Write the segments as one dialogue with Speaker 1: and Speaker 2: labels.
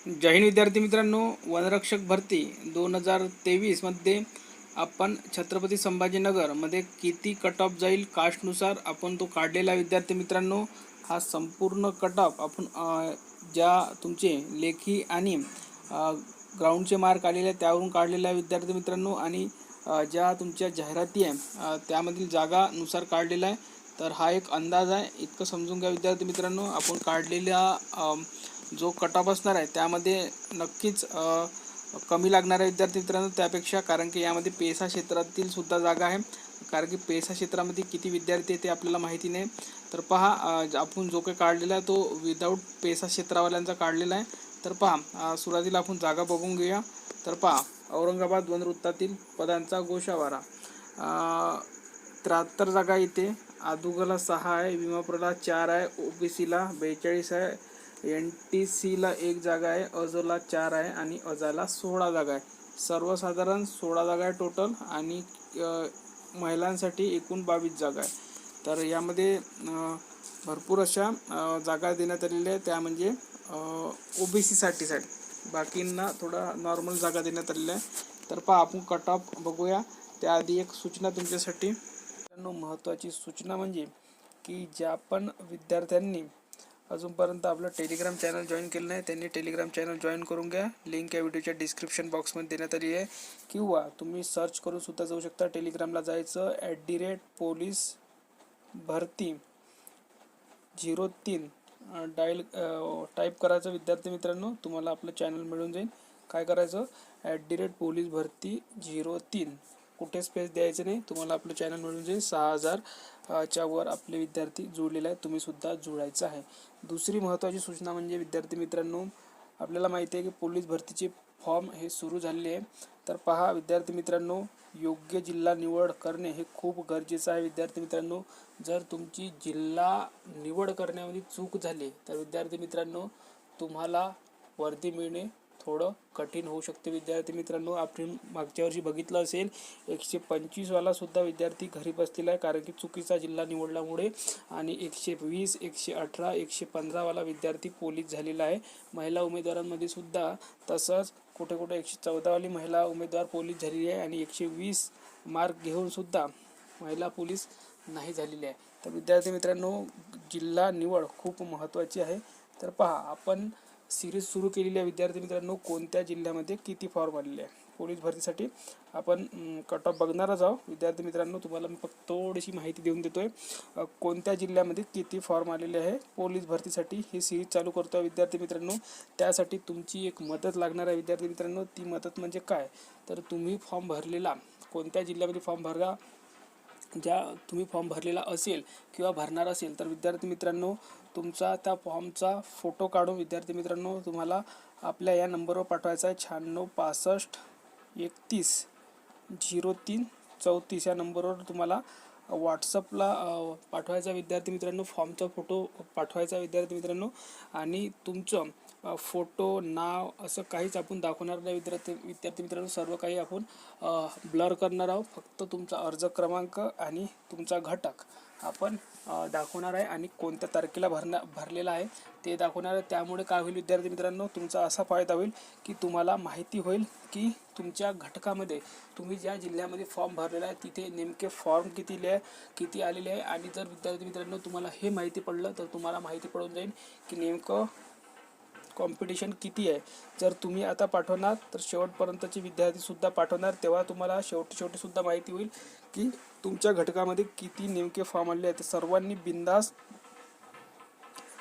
Speaker 1: जय हिंद विद्यार्थी मित्रांनो, वनरक्षक भरती 2023 मध्ये आपण छत्रपती संभाजीनगर मध्ये किती कट ऑफ जाईल कास्टनुसार आपण तो काढलेला विद्यार्थी मित्रांनो. हा संपूर्ण कट ऑफ आपण ज्या तुमचे लेखी आणि ग्राउंडचे मार्क आलेले आहेत त्यावरून काढलेला आहे विद्यार्थी मित्रांनो, आणि ज्या तुमच्या जाहिराती आहे त्यामधील जागानुसार काढलेला आहे. तर हा एक अंदाज आहे, इतकं समजून घ्या विद्यार्थी मित्रांनो. आपण काढलेल्या जो कट ऑफ असणार आहे त्यामध्ये नक्कीच कमी लागणार आहे विद्यार्थी मित्रांनो त्यापेक्षा, कारण की यामध्ये पेसा क्षेत्रातील सुद्धा जागा आहे. कारण की पेसा क्षेत्रामध्ये किती विद्यार्थी आहे ते आपल्याला माहिती नाही. तर पहा, आपण जो काही काढलेला आहे तो विदाऊट पेसा क्षेत्रावाल्यांचा काढलेला आहे. तर पहा, सुरुवातीला आपण जागा बघून घेऊया. तर पहा, औरंगाबाद वनवृत्तातील पदांचा गोशावारा 73 जागा इथे. आदुगला 6 आहे, विमापुराला 4 आहे, ओबीसीला 42 आहे, NTCला 1 जागा आहे, अजला 4 आहे आणि अजाला 16 जागा आहे. सर्वसाधारण 16 जागा आहे टोटल, आणि महिलांसाठी एकूण 22 जागा आहे. तर यामध्ये भरपूर अशा जागा देण्यात आलेल्या आहेत, त्या म्हणजे ओबीसीसाठी बाकींना थोडा नॉर्मल जागा देण्यात आलेल्या आहे. तर पहा, आपण कट ऑफ बघूया. त्याआधी एक सूचना तुमच्यासाठी. महत्त्वाची सूचना म्हणजे की ज्या पण विद्यार्थ्यांनी अजूनपर्यंत आपलं टेलिग्राम चॅनल जॉईन केलं नाही त्यांनी टेलिग्राम चॅनल जॉईन करून घ्या. लिंक या व्हिडिओच्या डिस्क्रिप्शन बॉक्समध्ये देण्यात आली आहे, किंवा तुम्ही सर्च करून सुद्धा जाऊ शकता. टेलिग्रामला जायचं, @पोलीस भरती 03 टाईप करायचं विद्यार्थी मित्रांनो, तुम्हाला आपलं चॅनल मिळून जाईल. काय करायचं, @पोलीस भरती 03, कुठे स्पेस द्यायचं नाही, तुम्हाला आपलं चॅनल मिळून जाईल. 6000 च्या वर आपले विद्यार्थी जुळलेले आहेत, तुम्ही सुद्धा जुळायचं आहे. दुसरी महत्त्वाची सूचना म्हणजे विद्यार्थी मित्रांनो, आपल्याला माहिती आहे की पोलीस भरतीचे फॉर्म हे सुरू झालेले आहे. तर पहा विद्यार्थी मित्रांनो, योग्य जिल्हा निवड करणे हे खूप गरजेचं आहे विद्यार्थी मित्रांनो. जर तुमची जिल्हा निवड करण्यामध्ये चूक झाली तर विद्यार्थी मित्रांनो तुम्हाला वर्दी मिळणे थोडं कठीण होऊ शकते विद्यार्थी मित्रांनो. आपण मागच्या वर्षी बघितलं असेल 125 वाला सुद्धा विद्यार्थी घरी बसलेला आहे, कारण की चुकीचा जिल्हा निवडल्यामुळे. आणि 120, 118, 115 वाला विद्यार्थी पोलीस झालेला आहे. महिला उमेदवारांमध्ये सुद्धा तसंच कुठे कुठे 114 वाली महिला उमेदवार पोलीस झालेली आहे, आणि 120 मार्क घेऊन सुद्धा महिला पोलीस नाही झालेली आहे. तर विद्यार्थी मित्रांनो, जिल्हा निवड खूप महत्त्वाची आहे. तर पहा, आपण सिरीज सुरू केलेली आहे विद्यार्थी मित्रांनो, कोणत्या जिल्ह्यामध्ये किती फॉर्म आलेले आहे पोलीस भरतीसाठी. आपण कट ऑफ बघणारच आहोत विद्यार्थी मित्रांनो. तुम्हाला मी फक्त थोडीशी माहिती देऊन देतोय, कोणत्या जिल्ह्यामध्ये किती फॉर्म आलेले आहे पोलीस भरतीसाठी. ही सिरीज चालू करतो आहे विद्यार्थी मित्रांनो. त्यासाठी तुमची एक मदत लागणार आहे विद्यार्थी मित्रांनो. ती मदत म्हणजे काय, तर तुम्ही फॉर्म भरलेला, कोणत्या जिल्ह्यामध्ये फॉर्म भरला, ज्या तुम्ही फॉर्म भरलेला असेल किंवा भरणार असेल, तर विद्यार्थी मित्रांनो तुमचा त्या फॉर्मचा फोटो काढून विद्यार्थी मित्रांनो तुम्हाला आपल्या या नंबरवर पाठवायचा आहे. 96 65 31 03 34 या नंबरवर तुम्हाला व्हॉट्सअपला पाठवायचा विद्यार्थी मित्रांनो. फॉर्मचा फोटो पाठवायचा विद्यार्थी मित्रांनो, आणि तुमचं फोटो, नाव असं काहीच आपण दाखवणार नाही विद्यार्थी मित्रांनो. सर्व काही आपण ब्लर करणार आहोत. फक्त तुमचा अर्ज क्रमांक आणि तुमचा घटक आपण दाखवणार आहे, आणि कोणत्या तारखेला भरलेला आहे ते दाखवणार आहे. त्यामुळे काय होईल विद्यार्थी मित्रांनो, तुमचा असा फायदा होईल की तुम्हाला माहिती होईल की तुमच्या घटकामध्ये तुम्ही ज्या जिल्ह्यामध्ये फॉर्म भरलेला आहे तिथे नेमके फॉर्म किती आलेले आहे. आणि जर विद्यार्थी मित्रांनो तुम्हाला हे माहिती पडलं तर तुम्हाला माहिती पडून जाईल की नेमकं कॉम्पिटिशन किती आहे. जर तुम्ही आता पाठवणार तर शेवटपर्यंतचे विद्यार्थीसुद्धा पाठवणार, तेव्हा तुम्हाला शेवटी सुद्धा माहिती होईल की तुमच्या घटकामध्ये किती नेमके फॉर्म आले आहेत. सर्वांनी बिंदास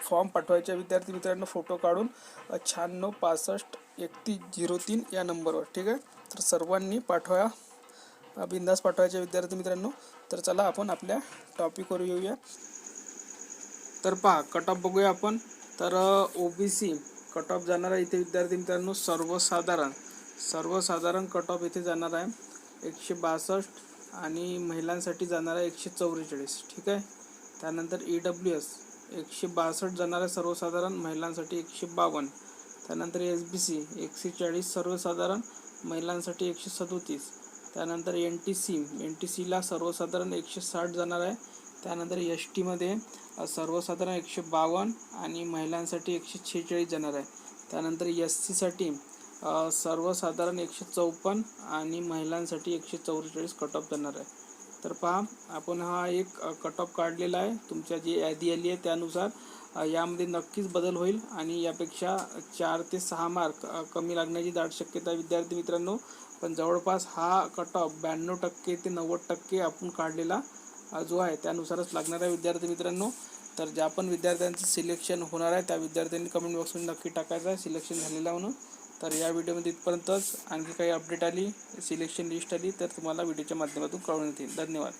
Speaker 1: फॉर्म पाठवायचे विद्यार्थी मित्रांनो, फोटो काढून 96 65 31 03 या नंबरवर. ठीक आहे, तर सर्वांनी पाठवा, बिंदास पाठवायचे विद्यार्थी मित्रांनो. तर चला आपण आपल्या टॉपिकवर येऊया. तर पहा, कट ऑफ बघूया आपण. तर ओबीसी कट ऑफ जाणार आहे इथे विद्यार्थी मित्रांनो. सर्वसाधारण कट ऑफ इथे जाणार आहे 162, आणि महिलांसाठी जाणार आहे 144. ठीक आहे, त्यानंतर EWS 162 जाणार आहे सर्वसाधारण, महिलांसाठी 152. त्यानंतर SBC 140 सर्वसाधारण, महिलांसाठी 137. त्यानंतर NTCला सर्वसाधारण 160 जाणार आहे. त्यानंतर STमध्ये सर्वसाधारण 152 आणि महिलांसाठी 146 जाणार आहे. त्यानंतर SC साठी सर्वसाधारण 154 आणि महिलांसाठी 144 कट ऑफ जाणार आहे. तर पहा, आपण हा एक कट ऑफ काढलेला आहे. तुमच्या जी यादी आली आहे त्यानुसार यामध्ये नक्कीच बदल होईल आणि यापेक्षा 4 ते 6 मार्क कमी लागण्याची दाट शक्यता आहे विद्यार्थी मित्रांनो. पण जवळपास हा कट ऑफ 92% ते 90% आपण काढलेला जो आहे त्यानुसारच लागणार आहे विद्यार्थी मित्रांनो. तर ज्या पण विद्यार्थ्यांचं सिलेक्शन होणार आहे त्या विद्यार्थ्यांनी कमेंट बॉक्समध्ये नक्की टाकायचं आहे सिलेक्शन झालेला म्हणून. तर या व्हिडिओमध्ये इथपर्यंतच. आणखी काही अपडेट आली, सिलेक्शन लिस्ट आली तर तुम्हाला व्हिडिओच्या माध्यमातून कळवण्यात येईल. धन्यवाद.